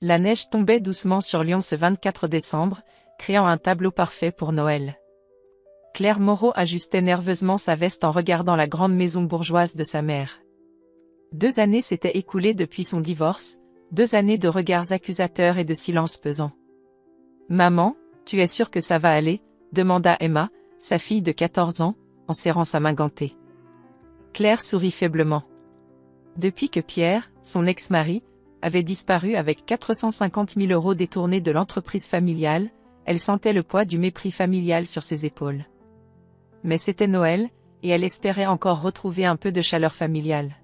La neige tombait doucement sur Lyon ce 24 décembre, créant un tableau parfait pour Noël. Claire Moreau ajustait nerveusement sa veste en regardant la grande maison bourgeoise de sa mère. 2 années s'étaient écoulées depuis son divorce, 2 années de regards accusateurs et de silence pesant. « Maman, tu es sûre que ça va aller ?» demanda Emma, sa fille de 14 ans, en serrant sa main gantée. Claire sourit faiblement. Depuis que Pierre, son ex-mari, avait disparu avec 450 000 € détournés de l'entreprise familiale, elle sentait le poids du mépris familial sur ses épaules. Mais c'était Noël, et elle espérait encore retrouver un peu de chaleur familiale.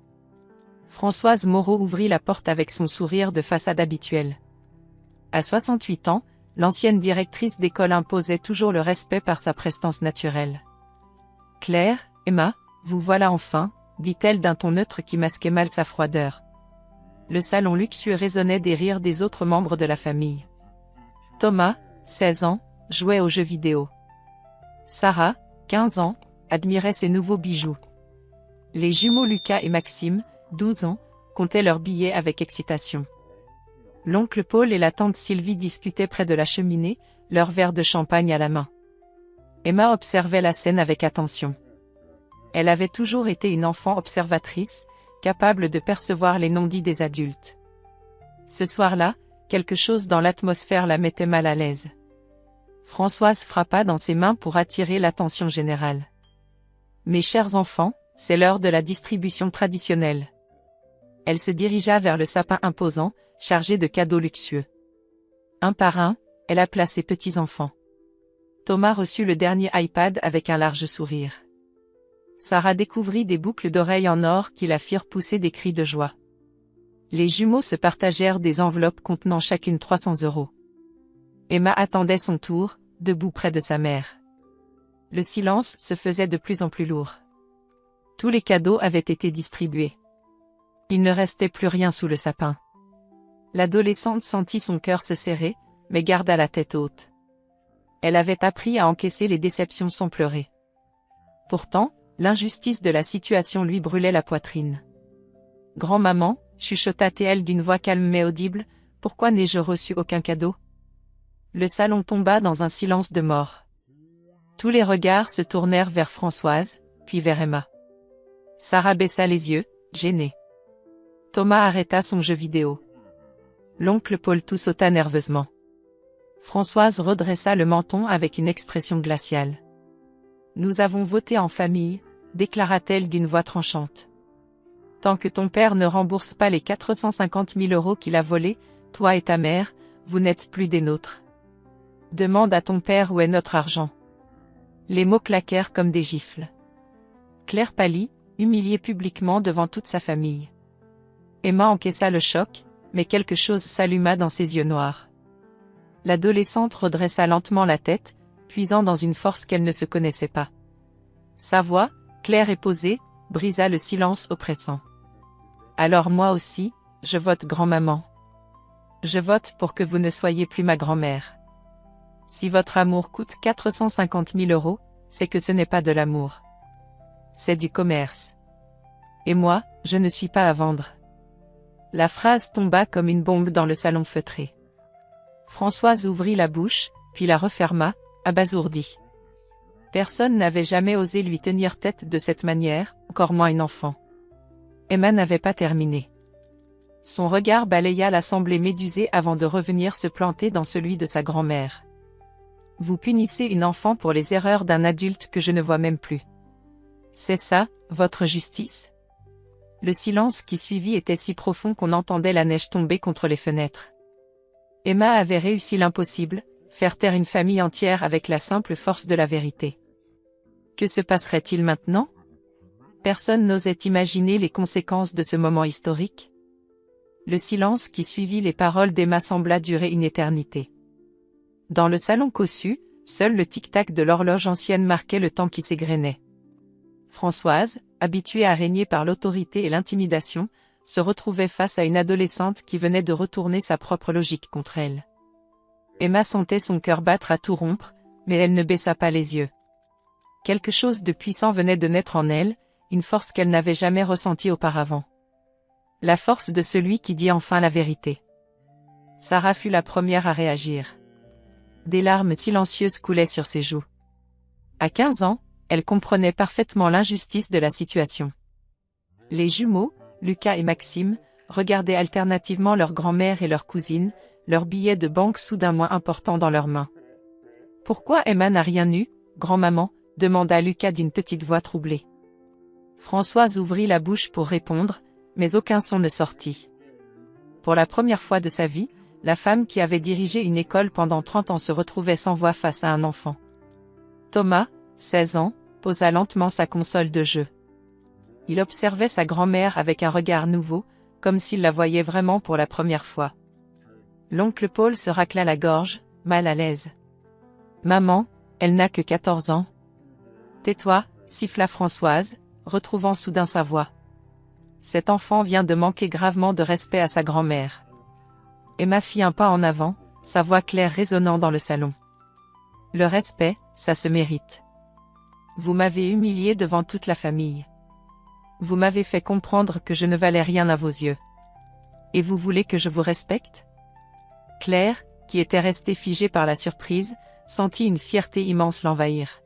Françoise Moreau ouvrit la porte avec son sourire de façade habituel. À 68 ans, l'ancienne directrice d'école imposait toujours le respect par sa prestance naturelle. « Claire, Emma, vous voilà enfin », dit-elle d'un ton neutre qui masquait mal sa froideur. Le salon luxueux résonnait des rires des autres membres de la famille. Thomas, 16 ans, jouait aux jeux vidéo. Sarah, 15 ans, admirait ses nouveaux bijoux. Les jumeaux Lucas et Maxime, 12 ans, comptaient leurs billets avec excitation. L'oncle Paul et la tante Sylvie discutaient près de la cheminée, leur verre de champagne à la main. Emma observait la scène avec attention. Elle avait toujours été une enfant observatrice, capable de percevoir les non-dits des adultes. Ce soir-là, quelque chose dans l'atmosphère la mettait mal à l'aise. Françoise frappa dans ses mains pour attirer l'attention générale. « Mes chers enfants, c'est l'heure de la distribution traditionnelle. » Elle se dirigea vers le sapin imposant, chargé de cadeaux luxueux. Un par un, elle appela ses petits-enfants. Thomas reçut le dernier iPad avec un large sourire. Sarah découvrit des boucles d'oreilles en or qui la firent pousser des cris de joie. Les jumeaux se partagèrent des enveloppes contenant chacune 300 €. Emma attendait son tour, debout près de sa mère. Le silence se faisait de plus en plus lourd. Tous les cadeaux avaient été distribués. Il ne restait plus rien sous le sapin. L'adolescente sentit son cœur se serrer, mais garda la tête haute. Elle avait appris à encaisser les déceptions sans pleurer. Pourtant, l'injustice de la situation lui brûlait la poitrine. « Grand-maman » chuchota-t-elle d'une voix calme mais audible, « pourquoi n'ai-je reçu aucun cadeau ?» Le salon tomba dans un silence de mort. Tous les regards se tournèrent vers Françoise, puis vers Emma. Sarah baissa les yeux, gênée. Thomas arrêta son jeu vidéo. L'oncle Paul toussota nerveusement. Françoise redressa le menton avec une expression glaciale. « Nous avons voté en famille », déclara-t-elle d'une voix tranchante. « Tant que ton père ne rembourse pas les 450 000 € qu'il a volés, toi et ta mère, vous n'êtes plus des nôtres. Demande à ton père où est notre argent. » Les mots claquèrent comme des gifles. Claire pâlit, humiliée publiquement devant toute sa famille. Emma encaissa le choc, mais quelque chose s'alluma dans ses yeux noirs. L'adolescente redressa lentement la tête, puisant dans une force qu'elle ne se connaissait pas. Sa voix, claire et posée, brisa le silence oppressant. « Alors moi aussi, je vote grand-maman. Je vote pour que vous ne soyez plus ma grand-mère. Si votre amour coûte 450 000 €, c'est que ce n'est pas de l'amour. C'est du commerce. Et moi, je ne suis pas à vendre. » La phrase tomba comme une bombe dans le salon feutré. Françoise ouvrit la bouche, puis la referma, abasourdie. Personne n'avait jamais osé lui tenir tête de cette manière, encore moins une enfant. Emma n'avait pas terminé. Son regard balaya l'assemblée médusée avant de revenir se planter dans celui de sa grand-mère. « Vous punissez une enfant pour les erreurs d'un adulte que je ne vois même plus. C'est ça, votre justice ?» Le silence qui suivit était si profond qu'on entendait la neige tomber contre les fenêtres. Emma avait réussi l'impossible, faire taire une famille entière avec la simple force de la vérité. Que se passerait-il maintenant? Personne n'osait imaginer les conséquences de ce moment historique. Le silence qui suivit les paroles d'Emma sembla durer une éternité. Dans le salon cossu, seul le tic-tac de l'horloge ancienne marquait le temps qui s'égrenait. Françoise, habituée à régner par l'autorité et l'intimidation, se retrouvait face à une adolescente qui venait de retourner sa propre logique contre elle. Emma sentait son cœur battre à tout rompre, mais elle ne baissa pas les yeux. Quelque chose de puissant venait de naître en elle, une force qu'elle n'avait jamais ressentie auparavant. La force de celui qui dit enfin la vérité. Sarah fut la première à réagir. Des larmes silencieuses coulaient sur ses joues. À 15 ans, elle comprenait parfaitement l'injustice de la situation. Les jumeaux, Lucas et Maxime, regardaient alternativement leur grand-mère et leur cousine, leurs billets de banque soudain moins importants dans leurs mains. « Pourquoi Emma n'a rien eu, grand-maman » demanda Lucas d'une petite voix troublée. Françoise ouvrit la bouche pour répondre, mais aucun son ne sortit. Pour la première fois de sa vie, la femme qui avait dirigé une école pendant 30 ans se retrouvait sans voix face à un enfant. Thomas, 16 ans, posa lentement sa console de jeu. Il observait sa grand-mère avec un regard nouveau, comme s'il la voyait vraiment pour la première fois. L'oncle Paul se racla la gorge, mal à l'aise. « Maman, elle n'a que 14 ans. »« Tais-toi » siffla Françoise, retrouvant soudain sa voix. Cet enfant vient de manquer gravement de respect à sa grand-mère. Emma fit un pas en avant, sa voix claire résonnant dans le salon. « Le respect, ça se mérite. Vous m'avez humilié devant toute la famille. Vous m'avez fait comprendre que je ne valais rien à vos yeux. Et vous voulez que je vous respecte ?» Claire, qui était restée figée par la surprise, sentit une fierté immense l'envahir.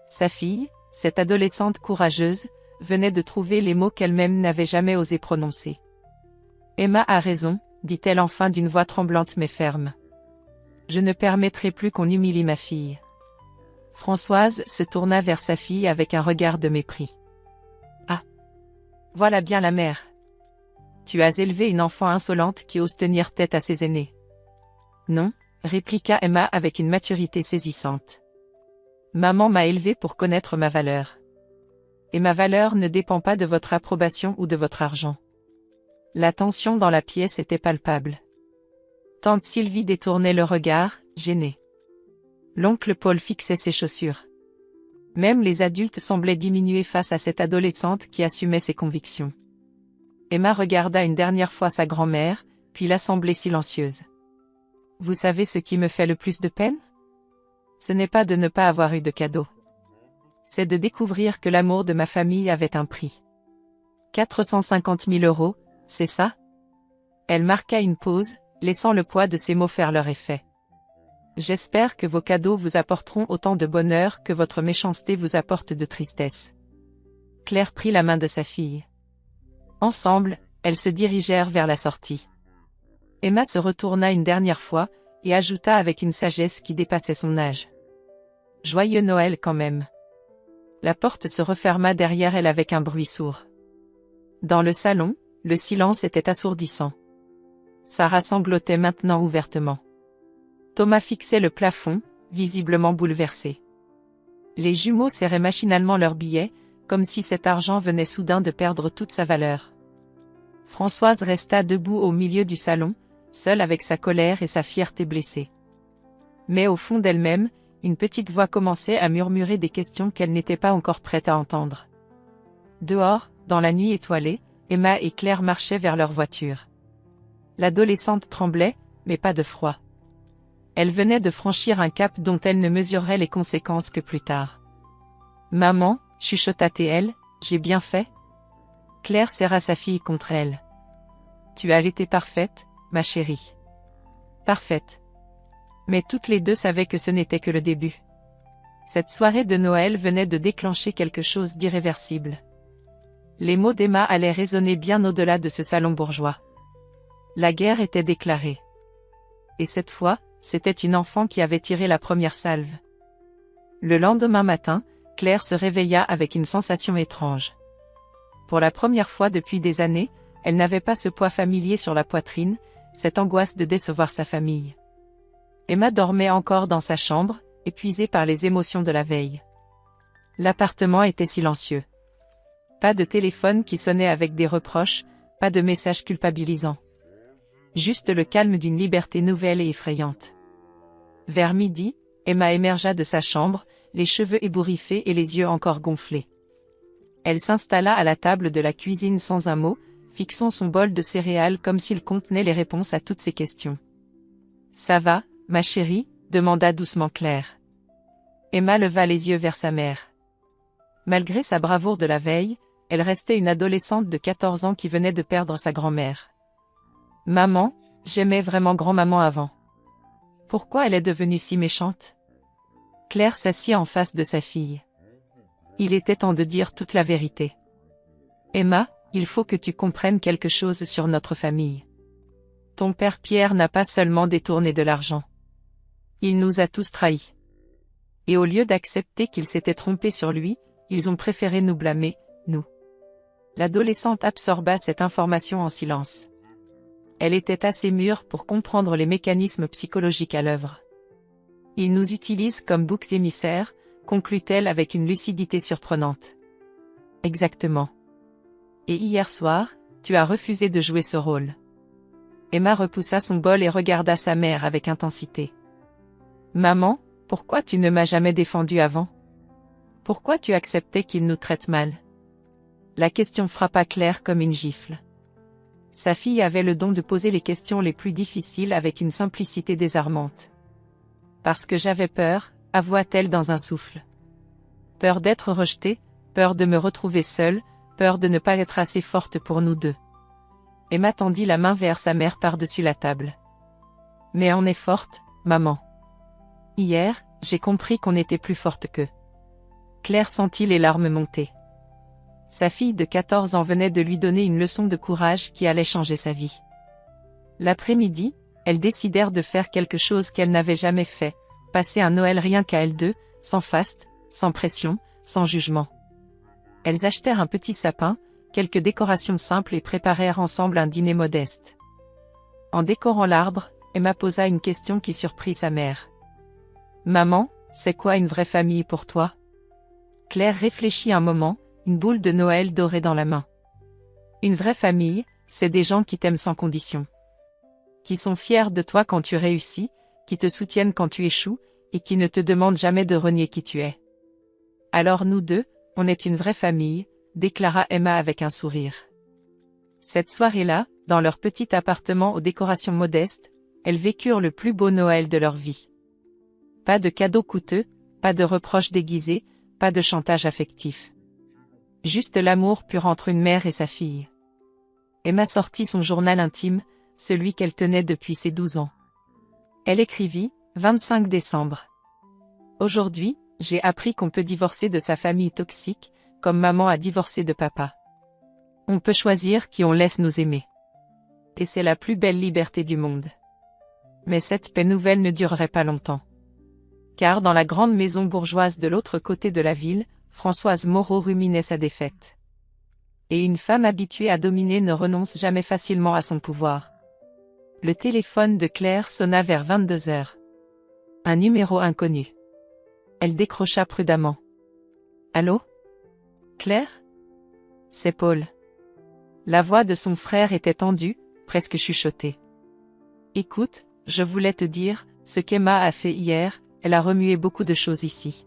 Sa fille, cette adolescente courageuse, venait de trouver les mots qu'elle-même n'avait jamais osé prononcer. « Emma a raison », dit-elle enfin d'une voix tremblante mais ferme. « Je ne permettrai plus qu'on humilie ma fille. » Françoise se tourna vers sa fille avec un regard de mépris. « Ah, voilà bien la mère. Tu as élevé une enfant insolente qui ose tenir tête à ses aînés. » « Non, » répliqua Emma avec une maturité saisissante. « Maman m'a élevée pour connaître ma valeur. Et ma valeur ne dépend pas de votre approbation ou de votre argent. » La tension dans la pièce était palpable. Tante Sylvie détournait le regard, gênée. L'oncle Paul fixait ses chaussures. Même les adultes semblaient diminuer face à cette adolescente qui assumait ses convictions. Emma regarda une dernière fois sa grand-mère, puis l'assemblée silencieuse. « Vous savez ce qui me fait le plus de peine ? Ce n'est pas de ne pas avoir eu de cadeau. C'est de découvrir que l'amour de ma famille avait un prix. 450 000 €, c'est ça ? » Elle marqua une pause, laissant le poids de ses mots faire leur effet. « J'espère que vos cadeaux vous apporteront autant de bonheur que votre méchanceté vous apporte de tristesse. » Claire prit la main de sa fille. Ensemble, elles se dirigèrent vers la sortie. Emma se retourna une dernière fois, et ajouta avec une sagesse qui dépassait son âge. « Joyeux Noël quand même. » La porte se referma derrière elle avec un bruit sourd. Dans le salon, le silence était assourdissant. Sarah sanglotait maintenant ouvertement. Thomas fixait le plafond, visiblement bouleversé. Les jumeaux serraient machinalement leurs billets, comme si cet argent venait soudain de perdre toute sa valeur. Françoise resta debout au milieu du salon, seule avec sa colère et sa fierté blessée. Mais au fond d'elle-même, une petite voix commençait à murmurer des questions qu'elle n'était pas encore prête à entendre. Dehors, dans la nuit étoilée, Emma et Claire marchaient vers leur voiture. L'adolescente tremblait, mais pas de froid. Elle venait de franchir un cap dont elle ne mesurerait les conséquences que plus tard. « Maman » chuchota-t-elle, « j'ai bien fait ?» Claire serra sa fille contre elle. « Tu as été parfaite, ma chérie. » Parfaite. Mais toutes les deux savaient que ce n'était que le début. Cette soirée de Noël venait de déclencher quelque chose d'irréversible. Les mots d'Emma allaient résonner bien au-delà de ce salon bourgeois. La guerre était déclarée. Et cette fois, c'était une enfant qui avait tiré la première salve. Le lendemain matin, Claire se réveilla avec une sensation étrange. Pour la première fois depuis des années, elle n'avait pas ce poids familier sur la poitrine, cette angoisse de décevoir sa famille. Emma dormait encore dans sa chambre, épuisée par les émotions de la veille. L'appartement était silencieux. Pas de téléphone qui sonnait avec des reproches, pas de messages culpabilisants. Juste le calme d'une liberté nouvelle et effrayante. Vers midi, Emma émergea de sa chambre, les cheveux ébouriffés et les yeux encore gonflés. Elle s'installa à la table de la cuisine sans un mot, fixant son bol de céréales comme s'il contenait les réponses à toutes ses questions. « Ça va, ma chérie ?» demanda doucement Claire. Emma leva les yeux vers sa mère. Malgré sa bravoure de la veille, elle restait une adolescente de 14 ans qui venait de perdre sa grand-mère. « Maman ?» J'aimais vraiment grand-maman avant. Pourquoi elle est devenue si méchante? Claire s'assit en face de sa fille. Il était temps de dire toute la vérité. Emma, il faut que tu comprennes quelque chose sur notre famille. Ton père Pierre n'a pas seulement détourné de l'argent. Il nous a tous trahis. Et au lieu d'accepter qu'ils s'étaient trompés sur lui, ils ont préféré nous blâmer, nous. L'adolescente absorba cette information en silence. Elle était assez mûre pour comprendre les mécanismes psychologiques à l'œuvre. Ils nous utilisent comme boucs émissaires, conclut-elle avec une lucidité surprenante. Exactement. Et hier soir, tu as refusé de jouer ce rôle. Emma repoussa son bol et regarda sa mère avec intensité. Maman, pourquoi tu ne m'as jamais défendu avant? Pourquoi tu acceptais qu'il nous traite mal? La question frappa Claire comme une gifle. Sa fille avait le don de poser les questions les plus difficiles avec une simplicité désarmante. Parce que j'avais peur, avoua-t-elle dans un souffle. Peur d'être rejetée, peur de me retrouver seule, peur de ne pas être assez forte pour nous deux. Emma tendit la main vers sa mère par-dessus la table. Mais on est forte, maman. Hier, j'ai compris qu'on était plus forte qu'eux. Claire sentit les larmes monter. Sa fille de 14 ans venait de lui donner une leçon de courage qui allait changer sa vie. L'après-midi, elles décidèrent de faire quelque chose qu'elles n'avaient jamais fait, passer un Noël rien qu'à elles deux, sans faste, sans pression, sans jugement. Elles achetèrent un petit sapin, quelques décorations simples et préparèrent ensemble un dîner modeste. En décorant l'arbre, Emma posa une question qui surprit sa mère. « Maman, c'est quoi une vraie famille pour toi ?» Claire réfléchit un moment, une boule de Noël dorée dans la main. Une vraie famille, c'est des gens qui t'aiment sans condition. Qui sont fiers de toi quand tu réussis, qui te soutiennent quand tu échoues, et qui ne te demandent jamais de renier qui tu es. Alors nous deux, on est une vraie famille, déclara Emma avec un sourire. Cette soirée-là, dans leur petit appartement aux décorations modestes, elles vécurent le plus beau Noël de leur vie. Pas de cadeaux coûteux, pas de reproches déguisés, pas de chantage affectif. Juste l'amour pur entre une mère et sa fille. Emma sortit son journal intime, celui qu'elle tenait depuis ses 12 ans. Elle écrivit, 25 décembre. Aujourd'hui, j'ai appris qu'on peut divorcer de sa famille toxique, comme maman a divorcé de papa. On peut choisir qui on laisse nous aimer. Et c'est la plus belle liberté du monde. Mais cette paix nouvelle ne durerait pas longtemps. Car dans la grande maison bourgeoise de l'autre côté de la ville, Françoise Moreau ruminait sa défaite. Et une femme habituée à dominer ne renonce jamais facilement à son pouvoir. Le téléphone de Claire sonna vers 22 heures. Un numéro inconnu. Elle décrocha prudemment. Allô? Claire? C'est Paul. La voix de son frère était tendue, presque chuchotée. Écoute, je voulais te dire, ce qu'Emma a fait hier, elle a remué beaucoup de choses ici.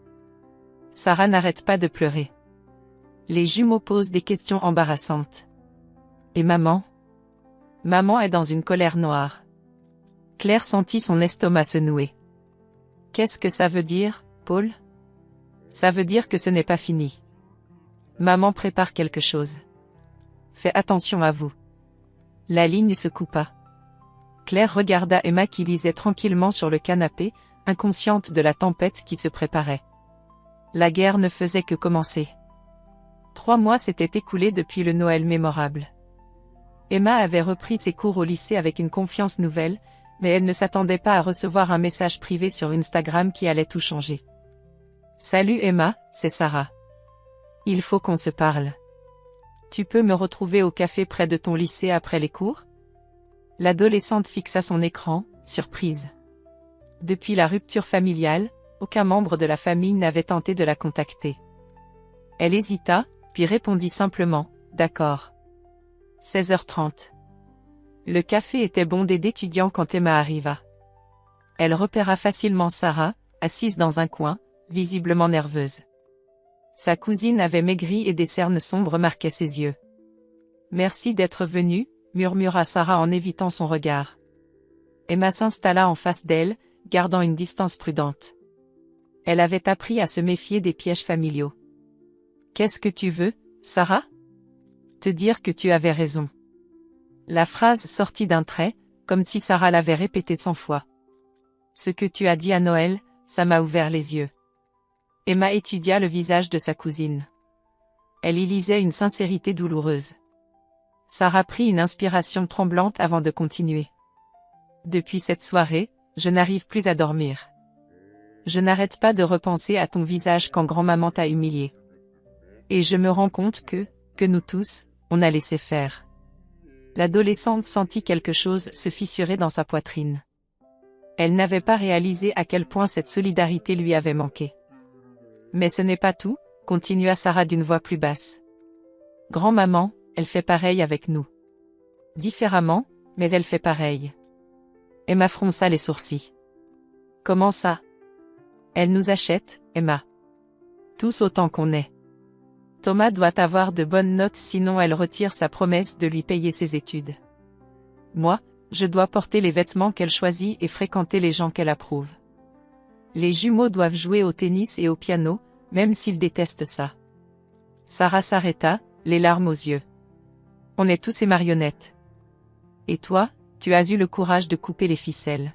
Sarah n'arrête pas de pleurer. Les jumeaux posent des questions embarrassantes. Et maman? Maman est dans une colère noire. Claire sentit son estomac se nouer. Qu'est-ce que ça veut dire, Paul? Ça veut dire que ce n'est pas fini. Maman prépare quelque chose. Fais attention à vous. La ligne se coupa. Claire regarda Emma qui lisait tranquillement sur le canapé, inconsciente de la tempête qui se préparait. La guerre ne faisait que commencer. 3 mois s'étaient écoulés depuis le Noël mémorable. Emma avait repris ses cours au lycée avec une confiance nouvelle, mais elle ne s'attendait pas à recevoir un message privé sur Instagram qui allait tout changer. « Salut Emma, c'est Sarah. Il faut qu'on se parle. Tu peux me retrouver au café près de ton lycée après les cours ?» L'adolescente fixa son écran, surprise. Depuis la rupture familiale, aucun membre de la famille n'avait tenté de la contacter. Elle hésita, puis répondit simplement, « D'accord. » 16h30. Le café était bondé d'étudiants quand Emma arriva. Elle repéra facilement Sarah, assise dans un coin, visiblement nerveuse. Sa cousine avait maigri et des cernes sombres marquaient ses yeux. « Merci d'être venue, » murmura Sarah en évitant son regard. Emma s'installa en face d'elle, gardant une distance prudente. Elle avait appris à se méfier des pièges familiaux. « Qu'est-ce que tu veux, Sarah ? Te dire que tu avais raison. » La phrase sortit d'un trait, comme si Sarah l'avait répété 100 fois. Ce que tu as dit à Noël, ça m'a ouvert les yeux. Emma étudia le visage de sa cousine. Elle y lisait une sincérité douloureuse. Sarah prit une inspiration tremblante avant de continuer. Depuis cette soirée, je n'arrive plus à dormir. Je n'arrête pas de repenser à ton visage quand grand-maman t'a humilié. Et je me rends compte que nous tous, on a laissé faire. L'adolescente sentit quelque chose se fissurer dans sa poitrine. Elle n'avait pas réalisé à quel point cette solidarité lui avait manqué. Mais ce n'est pas tout, continua Sarah d'une voix plus basse. Grand-maman, elle fait pareil avec nous. Différemment, mais elle fait pareil. Emma fronça les sourcils. Comment ça? Elle nous achète, Emma. Tous autant qu'on est. Thomas doit avoir de bonnes notes sinon elle retire sa promesse de lui payer ses études. Moi, je dois porter les vêtements qu'elle choisit et fréquenter les gens qu'elle approuve. Les jumeaux doivent jouer au tennis et au piano, même s'ils détestent ça. Sarah s'arrêta, les larmes aux yeux. On est tous ces marionnettes. Et toi, tu as eu le courage de couper les ficelles.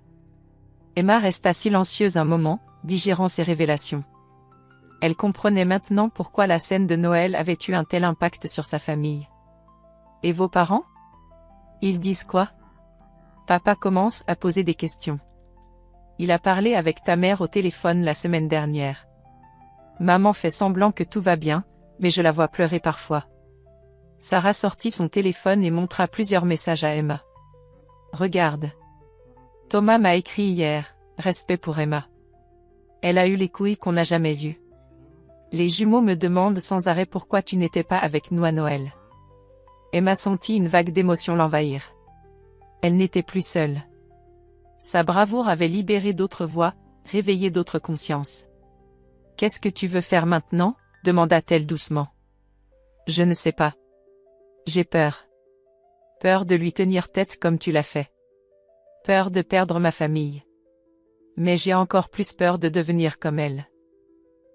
Emma resta silencieuse un moment, digérant ces révélations. Elle comprenait maintenant pourquoi la scène de Noël avait eu un tel impact sur sa famille. Et vos parents? Ils disent quoi? Papa commence à poser des questions. Il a parlé avec ta mère au téléphone la semaine dernière. Maman fait semblant que tout va bien, mais je la vois pleurer parfois. Sarah sortit son téléphone et montra plusieurs messages à Emma. Regarde. Thomas m'a écrit hier, respect pour Emma. Elle a eu les couilles qu'on n'a jamais eues. Les jumeaux me demandent sans arrêt pourquoi tu n'étais pas avec nous à Noël. Emma sentit une vague d'émotion l'envahir. Elle n'était plus seule. Sa bravoure avait libéré d'autres voix, réveillé d'autres consciences. Qu'est-ce que tu veux faire maintenant? Demanda-t-elle doucement. Je ne sais pas. J'ai peur. Peur de lui tenir tête comme tu l'as fait. Peur de perdre ma famille. Mais j'ai encore plus peur de devenir comme elle.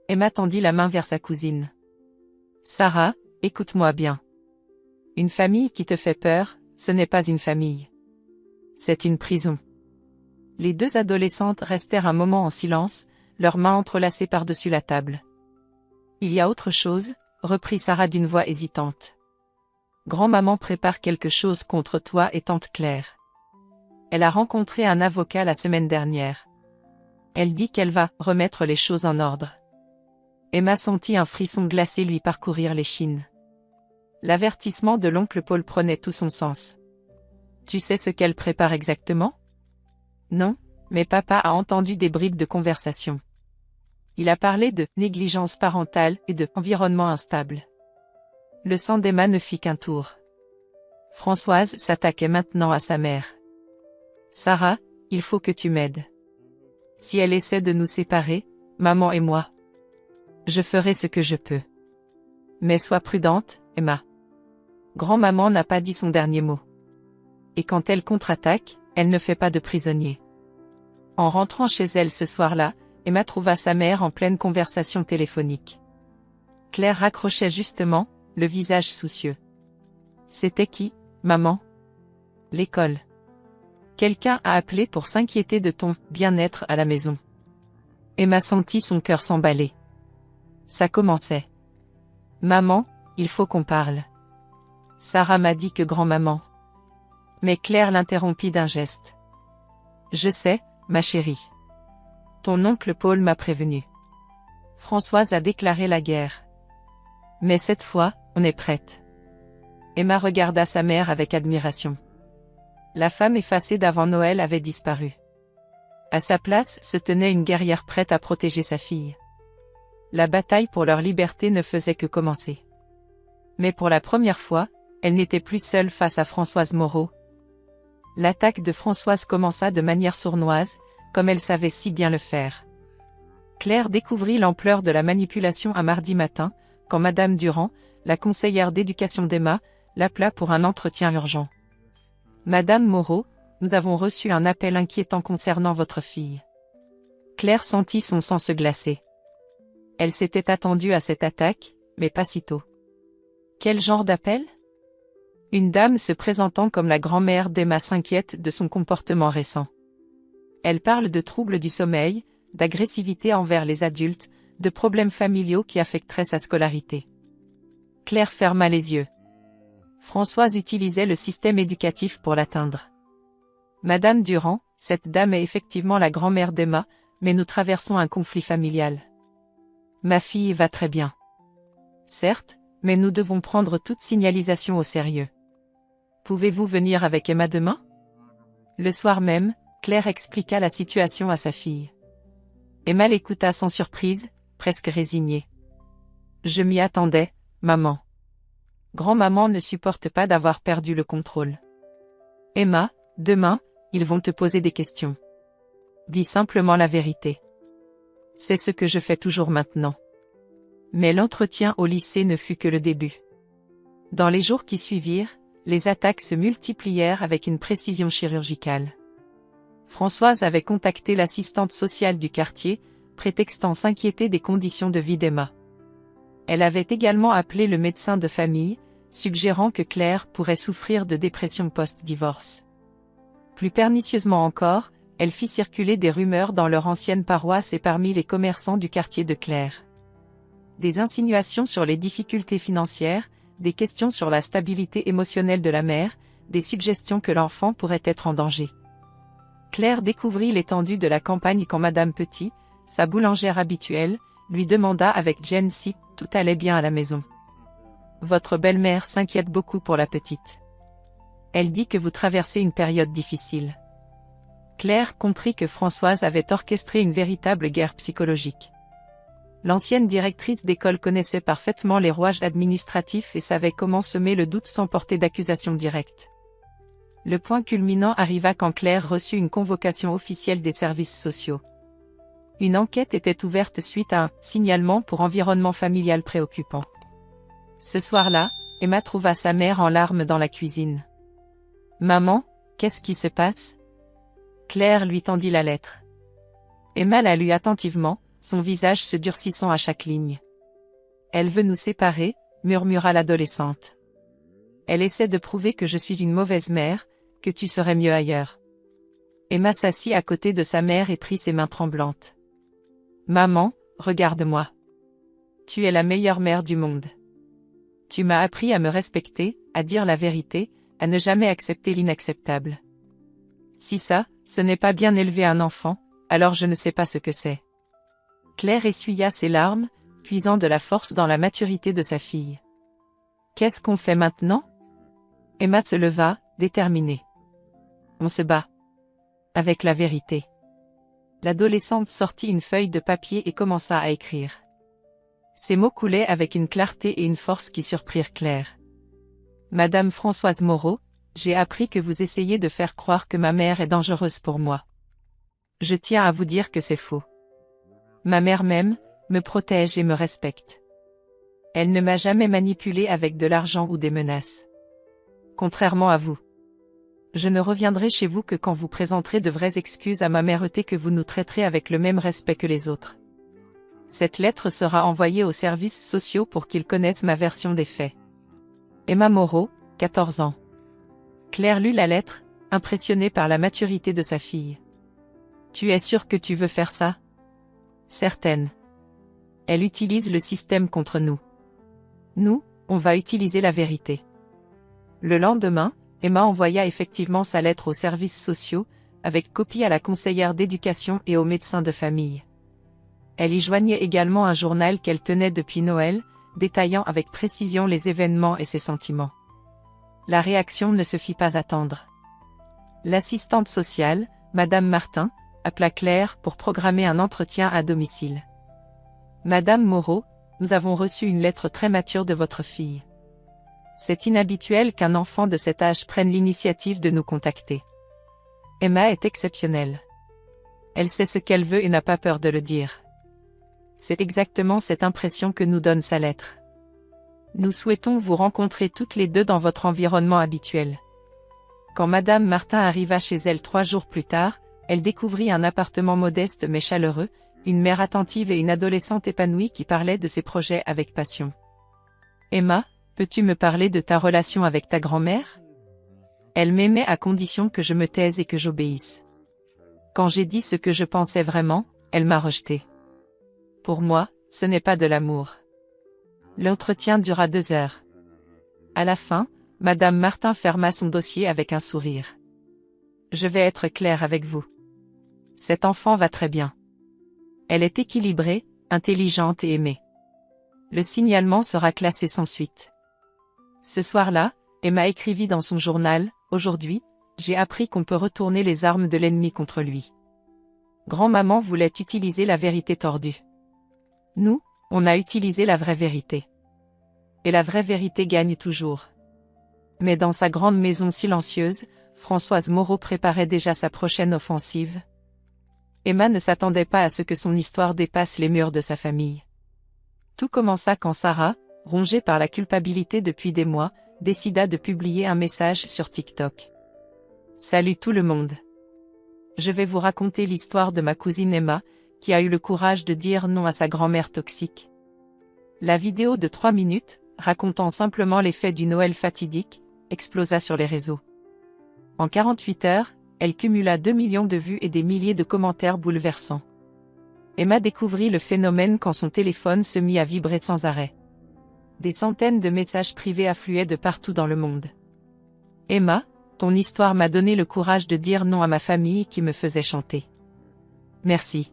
Emma tendit la main vers sa cousine. Sarah, écoute-moi bien. Une famille qui te fait peur, ce n'est pas une famille. C'est une prison. Les deux adolescentes restèrent un moment en silence, leurs mains entrelacées par-dessus la table. Il y a autre chose, reprit Sarah d'une voix hésitante. Grand-maman prépare quelque chose contre toi et tante Claire. Elle a rencontré un avocat la semaine dernière. Elle dit qu'elle va remettre les choses en ordre. Emma sentit un frisson glacé lui parcourir l'échine. L'avertissement de l'oncle Paul prenait tout son sens. Tu sais ce qu'elle prépare exactement? Non, mais papa a entendu des bribes de conversation. Il a parlé de négligence parentale et de environnement instable. Le sang d'Emma ne fit qu'un tour. Françoise s'attaquait maintenant à sa mère. Sarah, il faut que tu m'aides. Si elle essaie de nous séparer, maman et moi, je ferai ce que je peux. Mais sois prudente, Emma. Grand-maman n'a pas dit son dernier mot. Et quand elle contre-attaque, elle ne fait pas de prisonniers. En rentrant chez elle ce soir-là, Emma trouva sa mère en pleine conversation téléphonique. Claire raccrochait justement, le visage soucieux. C'était qui, maman? L'école. Quelqu'un a appelé pour s'inquiéter de ton bien-être à la maison. Emma sentit son cœur s'emballer. Ça commençait. Maman, il faut qu'on parle. Sarah m'a dit que grand-maman. Mais Claire l'interrompit d'un geste. Je sais, ma chérie. Ton oncle Paul m'a prévenu. Françoise a déclaré la guerre. Mais cette fois, on est prête. Emma regarda sa mère avec admiration. La femme effacée d'avant Noël avait disparu. À sa place se tenait une guerrière prête à protéger sa fille. La bataille pour leur liberté ne faisait que commencer. Mais pour la première fois, elle n'était plus seule face à Françoise Moreau. L'attaque de Françoise commença de manière sournoise, comme elle savait si bien le faire. Claire découvrit l'ampleur de la manipulation un mardi matin, quand Madame Durand, la conseillère d'éducation d'Emma, l'appela pour un entretien urgent. Madame Moreau, nous avons reçu un appel inquiétant concernant votre fille. Claire sentit son sang se glacer. Elle s'était attendue à cette attaque, mais pas si tôt. Quel genre d'appel? Une dame se présentant comme la grand-mère d'Emma s'inquiète de son comportement récent. Elle parle de troubles du sommeil, d'agressivité envers les adultes, de problèmes familiaux qui affecteraient sa scolarité. Claire ferma les yeux. Françoise utilisait le système éducatif pour l'atteindre. Madame Durand, cette dame est effectivement la grand-mère d'Emma, mais nous traversons un conflit familial. Ma fille va très bien. Certes, mais nous devons prendre toute signalisation au sérieux. Pouvez-vous venir avec Emma demain? Le soir même, Claire expliqua la situation à sa fille. Emma l'écouta sans surprise, presque résignée. Je m'y attendais, maman. Grand-maman ne supporte pas d'avoir perdu le contrôle. Emma, demain, ils vont te poser des questions. Dis simplement la vérité. C'est ce que je fais toujours maintenant. Mais l'entretien au lycée ne fut que le début. Dans les jours qui suivirent, les attaques se multiplièrent avec une précision chirurgicale. Françoise avait contacté l'assistante sociale du quartier, prétextant s'inquiéter des conditions de vie d'Emma. Elle avait également appelé le médecin de famille, suggérant que Claire pourrait souffrir de dépression post-divorce. Plus pernicieusement encore, elle fit circuler des rumeurs dans leur ancienne paroisse et parmi les commerçants du quartier de Claire. Des insinuations sur les difficultés financières, des questions sur la stabilité émotionnelle de la mère, des suggestions que l'enfant pourrait être en danger. Claire découvrit l'étendue de la campagne quand Madame Petit, sa boulangère habituelle, lui demanda avec gêne si tout allait bien à la maison. Votre belle-mère s'inquiète beaucoup pour la petite. Elle dit que vous traversez une période difficile. Claire comprit que Françoise avait orchestré une véritable guerre psychologique. L'ancienne directrice d'école connaissait parfaitement les rouages administratifs et savait comment semer le doute sans porter d'accusation directe. Le point culminant arriva quand Claire reçut une convocation officielle des services sociaux. Une enquête était ouverte suite à un signalement pour environnement familial préoccupant. Ce soir-là, Emma trouva sa mère en larmes dans la cuisine. « Maman, qu'est-ce qui se passe ?» Claire lui tendit la lettre. Emma la lut attentivement, son visage se durcissant à chaque ligne. « Elle veut nous séparer, » murmura l'adolescente. « Elle essaie de prouver que je suis une mauvaise mère, que tu serais mieux ailleurs. » Emma s'assit à côté de sa mère et prit ses mains tremblantes. « Maman, regarde-moi. Tu es la meilleure mère du monde. Tu m'as appris à me respecter, à dire la vérité, à ne jamais accepter l'inacceptable. Si ça, ce n'est pas bien élever un enfant, alors je ne sais pas ce que c'est. » Claire essuya ses larmes, puisant de la force dans la maturité de sa fille. « Qu'est-ce qu'on fait maintenant ?» Emma se leva, déterminée. « On se bat. Avec la vérité. » L'adolescente sortit une feuille de papier et commença à écrire. Ces mots coulaient avec une clarté et une force qui surprirent Claire. « Madame Françoise Moreau, j'ai appris que vous essayez de faire croire que ma mère est dangereuse pour moi. Je tiens à vous dire que c'est faux. Ma mère m'aime, me protège et me respecte. Elle ne m'a jamais manipulée avec de l'argent ou des menaces. Contrairement à vous. Je ne reviendrai chez vous que quand vous présenterez de vraies excuses à ma mère et que vous nous traiterez avec le même respect que les autres. Cette lettre sera envoyée aux services sociaux pour qu'ils connaissent ma version des faits. Emma Moreau, 14 ans. » Claire lut la lettre, impressionnée par la maturité de sa fille. « Tu es sûre que tu veux faire ça? » « Certaine. Elle utilise le système contre nous. Nous, on va utiliser la vérité. » Le lendemain, Emma envoya effectivement sa lettre aux services sociaux, avec copie à la conseillère d'éducation et au médecin de famille. Elle y joignait également un journal qu'elle tenait depuis Noël, détaillant avec précision les événements et ses sentiments. La réaction ne se fit pas attendre. L'assistante sociale, Madame Martin, appela Claire pour programmer un entretien à domicile. « Madame Moreau, nous avons reçu une lettre très mature de votre fille. C'est inhabituel qu'un enfant de cet âge prenne l'initiative de nous contacter. Emma est exceptionnelle. Elle sait ce qu'elle veut et n'a pas peur de le dire. C'est exactement cette impression que nous donne sa lettre. Nous souhaitons vous rencontrer toutes les deux dans votre environnement habituel. » Quand Madame Martin arriva chez elle 3 jours plus tard, elle découvrit un appartement modeste mais chaleureux, une mère attentive et une adolescente épanouie qui parlait de ses projets avec passion. « Emma, Peux-tu me parler de ta relation avec ta grand-mère? Elle m'aimait à condition que je me taise et que j'obéisse. Quand j'ai dit ce que je pensais vraiment, elle m'a rejeté. Pour moi, ce n'est pas de l'amour. L'entretien dura 2 heures. À la fin, Madame Martin ferma son dossier avec un sourire. Je vais être claire avec vous. Cet enfant va très bien. Elle est équilibrée, intelligente et aimée. Le signalement sera classé sans suite. Ce soir-là, Emma écrivit dans son journal, « Aujourd'hui, j'ai appris qu'on peut retourner les armes de l'ennemi contre lui. » Grand-maman voulait utiliser la vérité tordue. Nous, on a utilisé la vraie vérité. Et la vraie vérité gagne toujours. Mais dans sa grande maison silencieuse, Françoise Moreau préparait déjà sa prochaine offensive. Emma ne s'attendait pas à ce que son histoire dépasse les murs de sa famille. Tout commença quand Sarah, rongée par la culpabilité depuis des mois, décida de publier un message sur TikTok. Salut tout le monde. Je vais vous raconter l'histoire de ma cousine Emma, qui a eu le courage de dire non à sa grand-mère toxique. La vidéo de 3 minutes, racontant simplement les faits du Noël fatidique, explosa sur les réseaux. En 48 heures, elle cumula 2 millions de vues et des milliers de commentaires bouleversants. Emma découvrit le phénomène quand son téléphone se mit à vibrer sans arrêt. Des centaines de messages privés affluaient de partout dans le monde. Emma, ton histoire m'a donné le courage de dire non à ma famille qui me faisait chanter. Merci.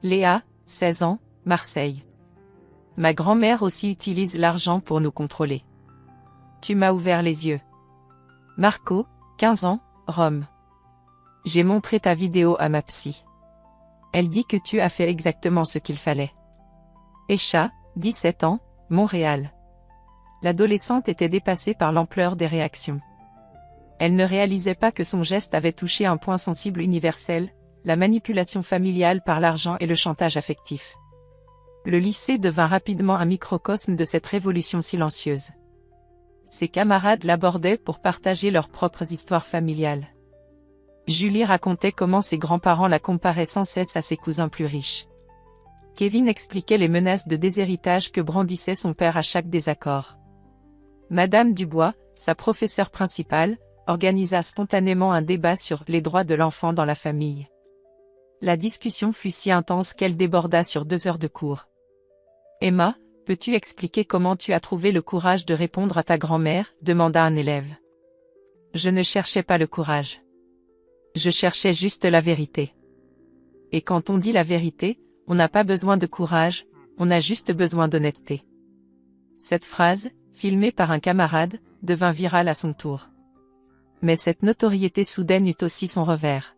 Léa, 16 ans, Marseille. Ma grand-mère aussi utilise l'argent pour nous contrôler. Tu m'as ouvert les yeux. Marco, 15 ans, Rome. J'ai montré ta vidéo à ma psy. Elle dit que tu as fait exactement ce qu'il fallait. Esha, 17 ans, Montréal. L'adolescente était dépassée par l'ampleur des réactions. Elle ne réalisait pas que son geste avait touché un point sensible universel, la manipulation familiale par l'argent et le chantage affectif. Le lycée devint rapidement un microcosme de cette révolution silencieuse. Ses camarades l'abordaient pour partager leurs propres histoires familiales. Julie racontait comment ses grands-parents la comparaient sans cesse à ses cousins plus riches. Kevin expliquait les menaces de déshéritage que brandissait son père à chaque désaccord. Madame Dubois, sa professeure principale, organisa spontanément un débat sur les droits de l'enfant dans la famille. La discussion fut si intense qu'elle déborda sur 2 heures de cours. Emma, peux-tu expliquer comment tu as trouvé le courage de répondre à ta grand-mère, demanda un élève. Je ne cherchais pas le courage. Je cherchais juste la vérité. Et quand on dit la vérité, on n'a pas besoin de courage, on a juste besoin d'honnêteté. Cette phrase, filmée par un camarade, devint virale à son tour. Mais cette notoriété soudaine eut aussi son revers.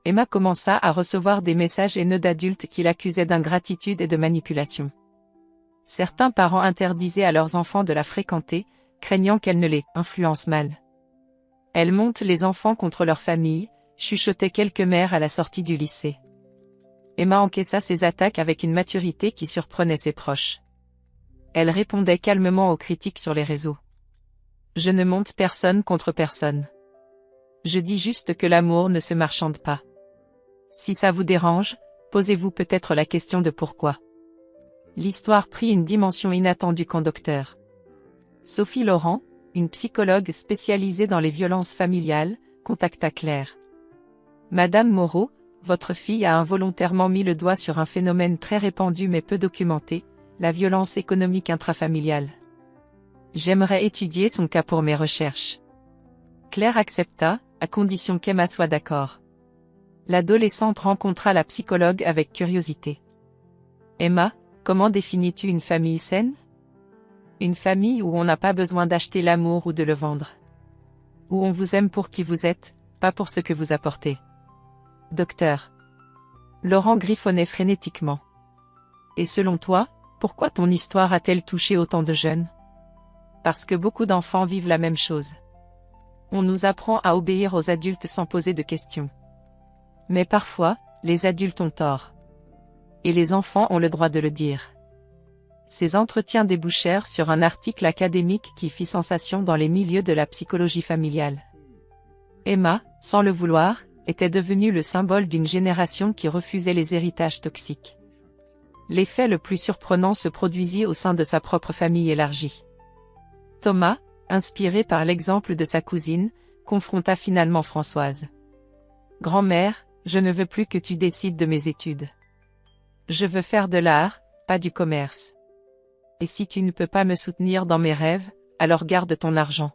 Emma commença à recevoir des messages haineux d'adultes qui l'accusaient d'ingratitude et de manipulation. Certains parents interdisaient à leurs enfants de la fréquenter, craignant qu'elle ne les influence mal. Elle monte les enfants contre leur famille, chuchotait quelques mères à la sortie du lycée. Emma encaissa ces attaques avec une maturité qui surprenait ses proches. Elle répondait calmement aux critiques sur les réseaux. Je ne monte personne contre personne. Je dis juste que l'amour ne se marchande pas. Si ça vous dérange, posez-vous peut-être la question de pourquoi. L'histoire prit une dimension inattendue quand Dr. Sophie Laurent, une psychologue spécialisée dans les violences familiales, contacta Claire. Madame Moreau, votre fille a involontairement mis le doigt sur un phénomène très répandu mais peu documenté, la violence économique intrafamiliale. J'aimerais étudier son cas pour mes recherches. Claire accepta, à condition qu'Emma soit d'accord. L'adolescente rencontra la psychologue avec curiosité. Emma, comment définis-tu une famille saine? Une famille où on n'a pas besoin d'acheter l'amour ou de le vendre. Où on vous aime pour qui vous êtes, pas pour ce que vous apportez. Docteur. Laurent griffonnait frénétiquement. Et selon toi, pourquoi ton histoire a-t-elle touché autant de jeunes? Parce que beaucoup d'enfants vivent la même chose. On nous apprend à obéir aux adultes sans poser de questions. Mais parfois, les adultes ont tort. Et les enfants ont le droit de le dire. Ces entretiens débouchèrent sur un article académique qui fit sensation dans les milieux de la psychologie familiale. Emma, sans le vouloir, était devenue le symbole d'une génération qui refusait les héritages toxiques. L'effet le plus surprenant se produisit au sein de sa propre famille élargie. Thomas, inspiré par l'exemple de sa cousine, confronta finalement Françoise. « Grand-mère, je ne veux plus que tu décides de mes études. Je veux faire de l'art, pas du commerce. Et si tu ne peux pas me soutenir dans mes rêves, alors garde ton argent. »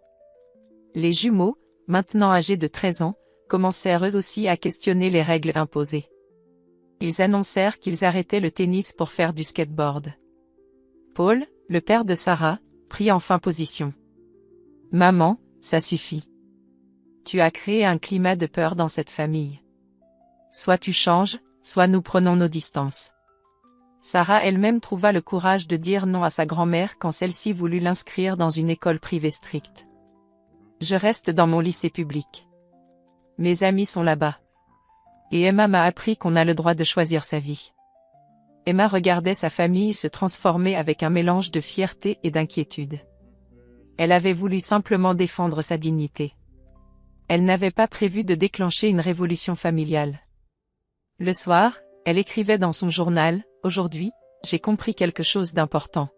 Les jumeaux, maintenant âgés de 13 ans, commencèrent eux aussi à questionner les règles imposées. Ils annoncèrent qu'ils arrêtaient le tennis pour faire du skateboard. Paul, le père de Sarah, prit enfin position. « Maman, ça suffit. Tu as créé un climat de peur dans cette famille. Soit tu changes, soit nous prenons nos distances. » Sarah elle-même trouva le courage de dire non à sa grand-mère quand celle-ci voulut l'inscrire dans une école privée stricte. « Je reste dans mon lycée public. Mes amis sont là-bas. Et Emma m'a appris qu'on a le droit de choisir sa vie. » Emma regardait sa famille se transformer avec un mélange de fierté et d'inquiétude. Elle avait voulu simplement défendre sa dignité. Elle n'avait pas prévu de déclencher une révolution familiale. Le soir, elle écrivait dans son journal, « Aujourd'hui, j'ai compris quelque chose d'important.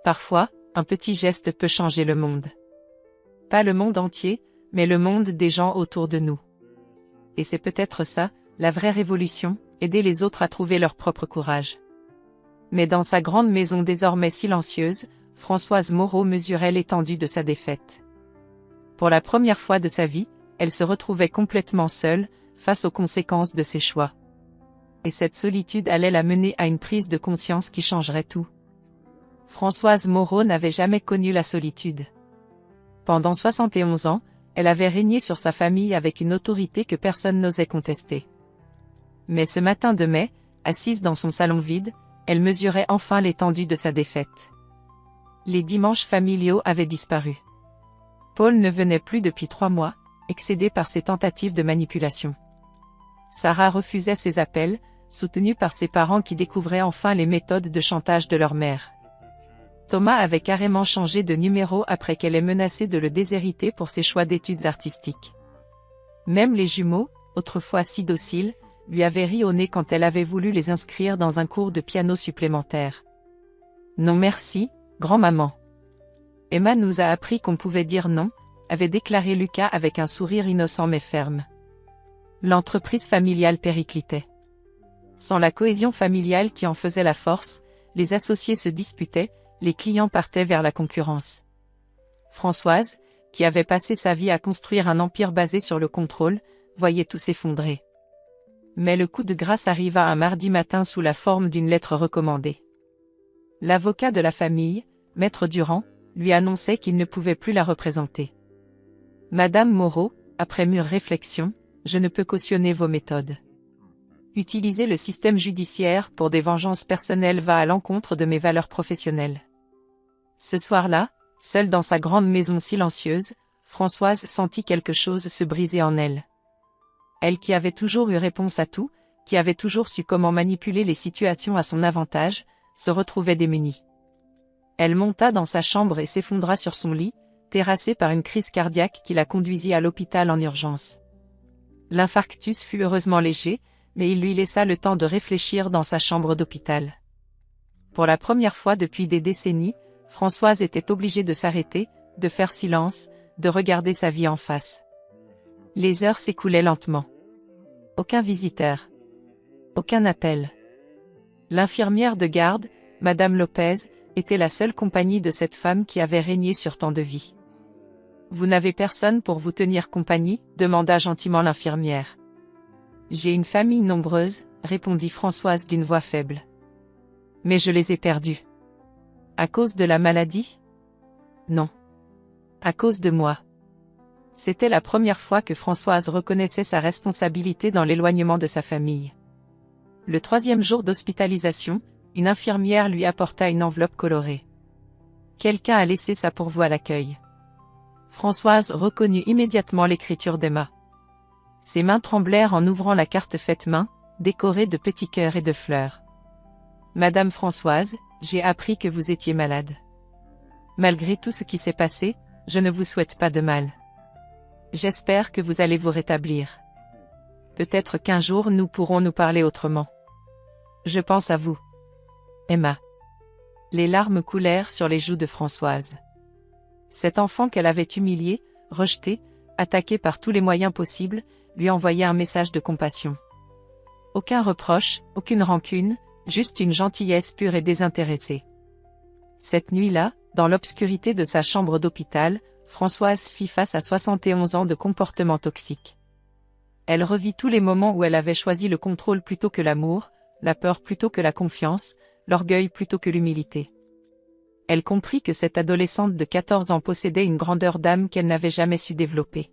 Parfois, un petit geste peut changer le monde. Pas le monde entier, mais le monde des gens autour de nous. Et c'est peut-être ça, la vraie révolution, aider les autres à trouver leur propre courage. » Mais dans sa grande maison désormais silencieuse, Françoise Moreau mesurait l'étendue de sa défaite. Pour la première fois de sa vie, elle se retrouvait complètement seule, face aux conséquences de ses choix. Et cette solitude allait la mener à une prise de conscience qui changerait tout. Françoise Moreau n'avait jamais connu la solitude. Pendant 71 ans, elle avait régné sur sa famille avec une autorité que personne n'osait contester. Mais ce matin de mai, assise dans son salon vide, elle mesurait enfin l'étendue de sa défaite. Les dimanches familiaux avaient disparu. Paul ne venait plus depuis 3 mois, excédé par ses tentatives de manipulation. Sarah refusait ses appels, soutenue par ses parents qui découvraient enfin les méthodes de chantage de leur mère. Thomas avait carrément changé de numéro après qu'elle ait menacé de le déshériter pour ses choix d'études artistiques. Même les jumeaux, autrefois si dociles, lui avaient ri au nez quand elle avait voulu les inscrire dans un cours de piano supplémentaire. « Non merci, grand-maman. Emma nous a appris qu'on pouvait dire non », avait déclaré Lucas avec un sourire innocent mais ferme. L'entreprise familiale périclitait. Sans la cohésion familiale qui en faisait la force, les associés se disputaient, les clients partaient vers la concurrence. Françoise, qui avait passé sa vie à construire un empire basé sur le contrôle, voyait tout s'effondrer. Mais le coup de grâce arriva un mardi matin sous la forme d'une lettre recommandée. L'avocat de la famille, Maître Durand, lui annonçait qu'il ne pouvait plus la représenter. « Madame Moreau, après mûre réflexion, je ne peux cautionner vos méthodes. Utiliser le système judiciaire pour des vengeances personnelles va à l'encontre de mes valeurs professionnelles. » Ce soir-là, seule dans sa grande maison silencieuse, Françoise sentit quelque chose se briser en elle. Elle qui avait toujours eu réponse à tout, qui avait toujours su comment manipuler les situations à son avantage, se retrouvait démunie. Elle monta dans sa chambre et s'effondra sur son lit, terrassée par une crise cardiaque qui la conduisit à l'hôpital en urgence. L'infarctus fut heureusement léger, mais il lui laissa le temps de réfléchir dans sa chambre d'hôpital. Pour la première fois depuis des décennies, Françoise était obligée de s'arrêter, de faire silence, de regarder sa vie en face. Les heures s'écoulaient lentement. Aucun visiteur. Aucun appel. L'infirmière de garde, Madame Lopez, était la seule compagnie de cette femme qui avait régné sur tant de vies. « Vous n'avez personne pour vous tenir compagnie ?» demanda gentiment l'infirmière. « J'ai une famille nombreuse » répondit Françoise d'une voix faible. « Mais je les ai perdus. »« À cause de la maladie ? » ?»« Non. À cause de moi. » C'était la première fois que Françoise reconnaissait sa responsabilité dans l'éloignement de sa famille. Le 3e jour d'hospitalisation, une infirmière lui apporta une enveloppe colorée. Quelqu'un a laissé ça pour vous à l'accueil. Françoise reconnut immédiatement l'écriture d'Emma. Ses mains tremblèrent en ouvrant la carte faite main, décorée de petits cœurs et de fleurs. « Madame Françoise, j'ai appris que vous étiez malade. Malgré tout ce qui s'est passé, je ne vous souhaite pas de mal. J'espère que vous allez vous rétablir. Peut-être qu'un jour nous pourrons nous parler autrement. Je pense à vous. Emma. » Les larmes coulèrent sur les joues de Françoise. Cet enfant qu'elle avait humilié, rejeté, attaqué par tous les moyens possibles, lui envoyait un message de compassion. Aucun reproche, aucune rancune, juste une gentillesse pure et désintéressée. Cette nuit-là, dans l'obscurité de sa chambre d'hôpital, Françoise fit face à 71 ans de comportement toxique. Elle revit tous les moments où elle avait choisi le contrôle plutôt que l'amour, la peur plutôt que la confiance, l'orgueil plutôt que l'humilité. Elle comprit que cette adolescente de 14 ans possédait une grandeur d'âme qu'elle n'avait jamais su développer.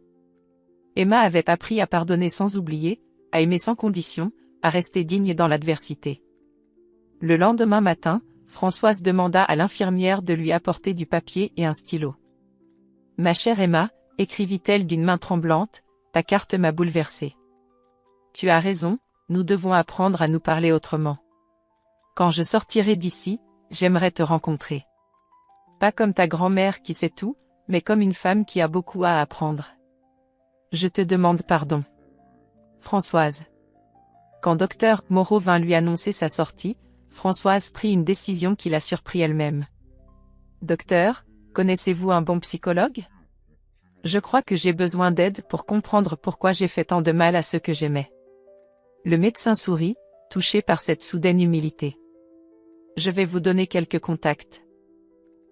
Emma avait appris à pardonner sans oublier, à aimer sans condition, à rester digne dans l'adversité. Le lendemain matin, Françoise demanda à l'infirmière de lui apporter du papier et un stylo. « Ma chère Emma, écrivit-elle d'une main tremblante, ta carte m'a bouleversée. Tu as raison, nous devons apprendre à nous parler autrement. Quand je sortirai d'ici, j'aimerais te rencontrer. Pas comme ta grand-mère qui sait tout, mais comme une femme qui a beaucoup à apprendre. Je te demande pardon. Françoise. » Quand Dr Moreau vint lui annoncer sa sortie, Françoise prit une décision qui la surprit elle-même. « Docteur, connaissez-vous un bon psychologue ? Je crois que j'ai besoin d'aide pour comprendre pourquoi j'ai fait tant de mal à ceux que j'aimais. » Le médecin sourit, touché par cette soudaine humilité. « Je vais vous donner quelques contacts.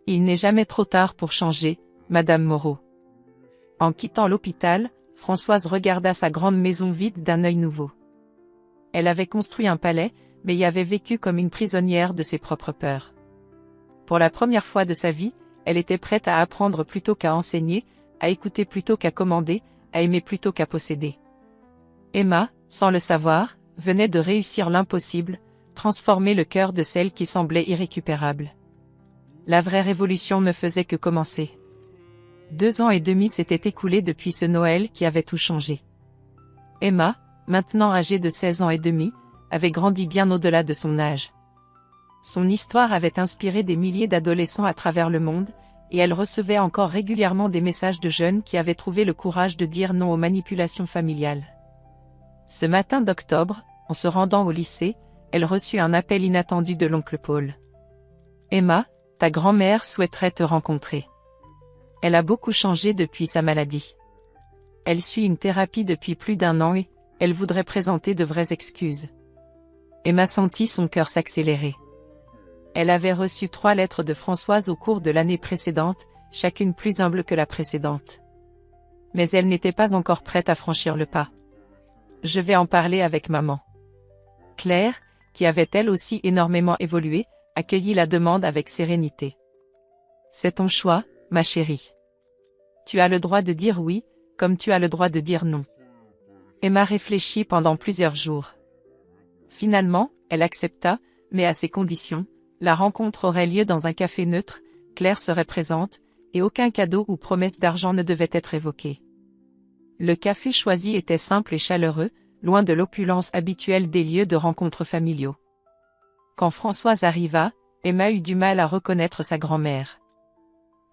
Il n'est jamais trop tard pour changer, Madame Moreau. » En quittant l'hôpital, Françoise regarda sa grande maison vide d'un œil nouveau. Elle avait construit un palais, mais y avait vécu comme une prisonnière de ses propres peurs. Pour la première fois de sa vie, elle était prête à apprendre plutôt qu'à enseigner, à écouter plutôt qu'à commander, à aimer plutôt qu'à posséder. Emma, sans le savoir, venait de réussir l'impossible, transformer le cœur de celle qui semblait irrécupérable. La vraie révolution ne faisait que commencer. 2 ans et demi s'étaient écoulés depuis ce Noël qui avait tout changé. Emma, maintenant âgée de 16 ans et demi, avait grandi bien au-delà de son âge. Son histoire avait inspiré des milliers d'adolescents à travers le monde, et elle recevait encore régulièrement des messages de jeunes qui avaient trouvé le courage de dire non aux manipulations familiales. Ce matin d'octobre, en se rendant au lycée, elle reçut un appel inattendu de l'oncle Paul. « Emma, ta grand-mère souhaiterait te rencontrer. Elle a beaucoup changé depuis sa maladie. Elle suit une thérapie depuis plus d'1 an et elle voudrait présenter de vraies excuses. » Emma sentit son cœur s'accélérer. Elle avait reçu 3 lettres de Françoise au cours de l'année précédente, chacune plus humble que la précédente. Mais elle n'était pas encore prête à franchir le pas. « Je vais en parler avec maman. » Claire, qui avait elle aussi énormément évolué, accueillit la demande avec sérénité. « C'est ton choix, ma chérie. Tu as le droit de dire oui, comme tu as le droit de dire non. » Emma réfléchit pendant plusieurs jours. Finalement, elle accepta, mais à ses conditions. La rencontre aurait lieu dans un café neutre, Claire serait présente, et aucun cadeau ou promesse d'argent ne devait être évoqué. Le café choisi était simple et chaleureux, loin de l'opulence habituelle des lieux de rencontres familiaux. Quand Françoise arriva, Emma eut du mal à reconnaître sa grand-mère.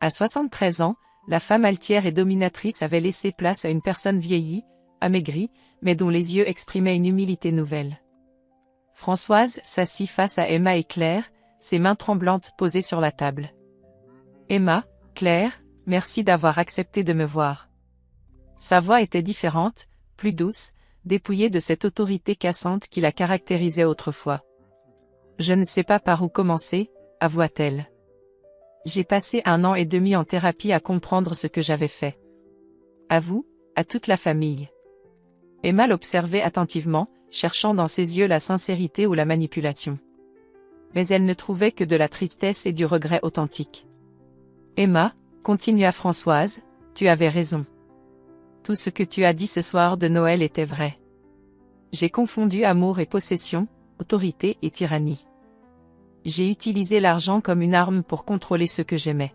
À 73 ans, la femme altière et dominatrice avait laissé place à une personne vieillie, amaigrie, mais dont les yeux exprimaient une humilité nouvelle. Françoise s'assit face à Emma et Claire, ses mains tremblantes posées sur la table. « Emma, Claire, merci d'avoir accepté de me voir. » Sa voix était différente, plus douce, dépouillée de cette autorité cassante qui la caractérisait autrefois. « Je ne sais pas par où commencer, » avoua-t-elle. « J'ai passé 1 an et demi en thérapie à comprendre ce que j'avais fait. À vous, à toute la famille. » Emma l'observait attentivement, cherchant dans ses yeux la sincérité ou la manipulation. Mais elle ne trouvait que de la tristesse et du regret authentique. « Emma, » continua Françoise, « tu avais raison. Tout ce que tu as dit ce soir de Noël était vrai. J'ai confondu amour et possession, autorité et tyrannie. J'ai utilisé l'argent comme une arme pour contrôler ceux que j'aimais. »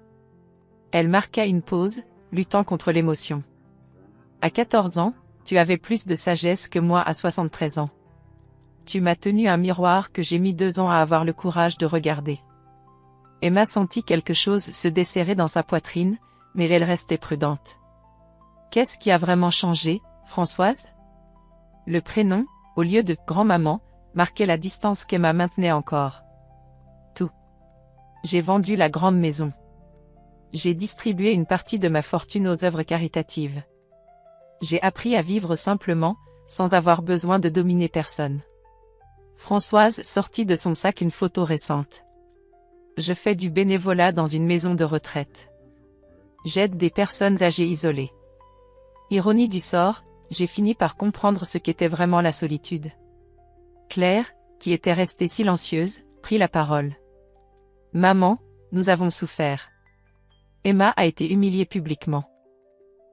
Elle marqua une pause, luttant contre l'émotion. « À 14 ans, tu avais plus de sagesse que moi à 73 ans. Tu m'as tenu un miroir que j'ai mis 2 ans à avoir le courage de regarder. » Emma sentit quelque chose se desserrer dans sa poitrine, mais elle restait prudente. « Qu'est-ce qui a vraiment changé, Françoise ?» Le prénom, au lieu de « grand-maman », marquait la distance qu'Emma maintenait encore. « Tout. J'ai vendu la grande maison. J'ai distribué une partie de ma fortune aux œuvres caritatives. J'ai appris à vivre simplement, sans avoir besoin de dominer personne. Françoise sortit de son sac une photo récente. Je fais du bénévolat dans une maison de retraite. J'aide des personnes âgées isolées. Ironie du sort, j'ai fini par comprendre ce qu'était vraiment la solitude. Claire, qui était restée silencieuse, prit la parole. Maman, nous avons souffert. Emma a été humiliée publiquement.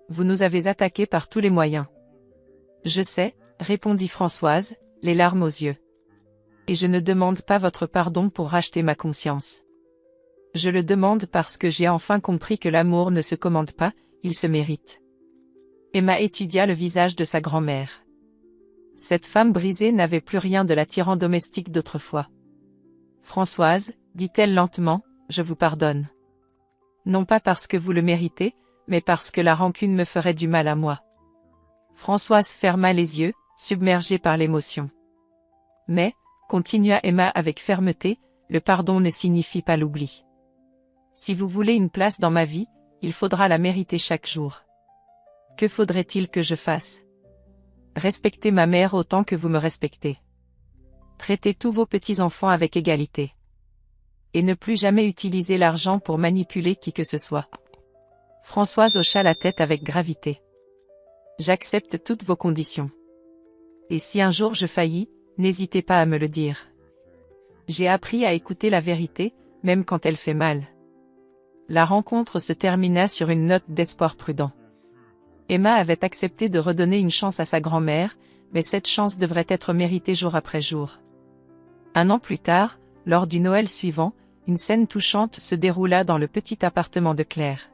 Vous nous avez attaqués par tous les moyens. Je sais, répondit Françoise, les larmes aux yeux. Et je ne demande pas votre pardon pour racheter ma conscience. Je le demande parce que j'ai enfin compris que l'amour ne se commande pas, il se mérite. Emma étudia le visage de sa grand-mère. Cette femme brisée n'avait plus rien de l'attirant domestique d'autrefois. Françoise, dit-elle lentement, je vous pardonne. Non pas parce que vous le méritez, mais parce que la rancune me ferait du mal à moi. Françoise ferma les yeux, submergée par l'émotion. Mais, continua Emma avec fermeté, le pardon ne signifie pas l'oubli. Si vous voulez une place dans ma vie, il faudra la mériter chaque jour. Que faudrait-il que je fasse? Respectez ma mère autant que vous me respectez. Traitez tous vos petits-enfants avec égalité. Et ne plus jamais utiliser l'argent pour manipuler qui que ce soit. Françoise hocha la tête avec gravité. J'accepte toutes vos conditions. Et si un jour je faillis, n'hésitez pas à me le dire. J'ai appris à écouter la vérité, même quand elle fait mal. La rencontre se termina sur une note d'espoir prudent. Emma avait accepté de redonner une chance à sa grand-mère, mais cette chance devrait être méritée jour après jour. Un an plus tard, lors du Noël suivant, une scène touchante se déroula dans le petit appartement de Claire.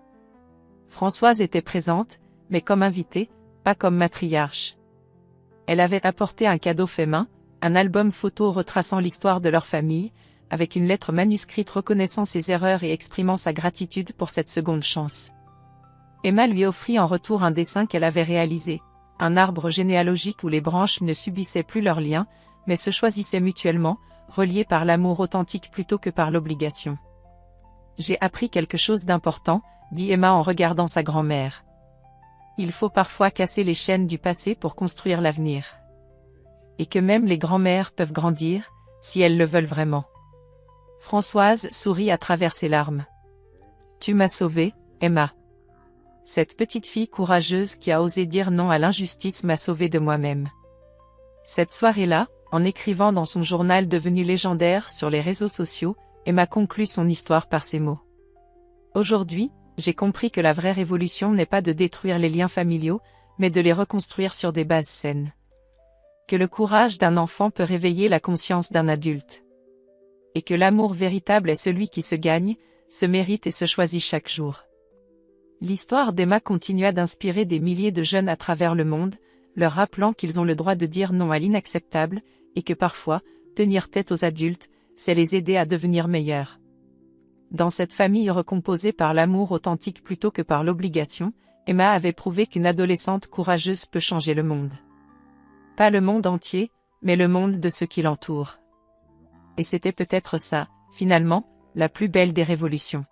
Françoise était présente, mais comme invitée, pas comme matriarche. Elle avait apporté un cadeau fait main, un album photo retraçant l'histoire de leur famille, avec une lettre manuscrite reconnaissant ses erreurs et exprimant sa gratitude pour cette seconde chance. Emma lui offrit en retour un dessin qu'elle avait réalisé, un arbre généalogique où les branches ne subissaient plus leurs liens, mais se choisissaient mutuellement, reliées par l'amour authentique plutôt que par l'obligation. J'ai appris quelque chose d'important, dit Emma en regardant sa grand-mère. Il faut parfois casser les chaînes du passé pour construire l'avenir. Et que même les grands-mères peuvent grandir, si elles le veulent vraiment. Françoise sourit à travers ses larmes. Tu m'as sauvée, Emma. Cette petite fille courageuse qui a osé dire non à l'injustice m'a sauvée de moi-même. Cette soirée-là, en écrivant dans son journal devenu légendaire sur les réseaux sociaux, Emma conclut son histoire par ces mots. Aujourd'hui, j'ai compris que la vraie révolution n'est pas de détruire les liens familiaux, mais de les reconstruire sur des bases saines. Que le courage d'un enfant peut réveiller la conscience d'un adulte. Et que l'amour véritable est celui qui se gagne, se mérite et se choisit chaque jour. L'histoire d'Emma continua d'inspirer des milliers de jeunes à travers le monde, leur rappelant qu'ils ont le droit de dire non à l'inacceptable, et que parfois, tenir tête aux adultes, c'est les aider à devenir meilleurs. Dans cette famille recomposée par l'amour authentique plutôt que par l'obligation, Emma avait prouvé qu'une adolescente courageuse peut changer le monde. Pas le monde entier, mais le monde de ceux qui l'entourent. Et c'était peut-être ça, finalement, la plus belle des révolutions.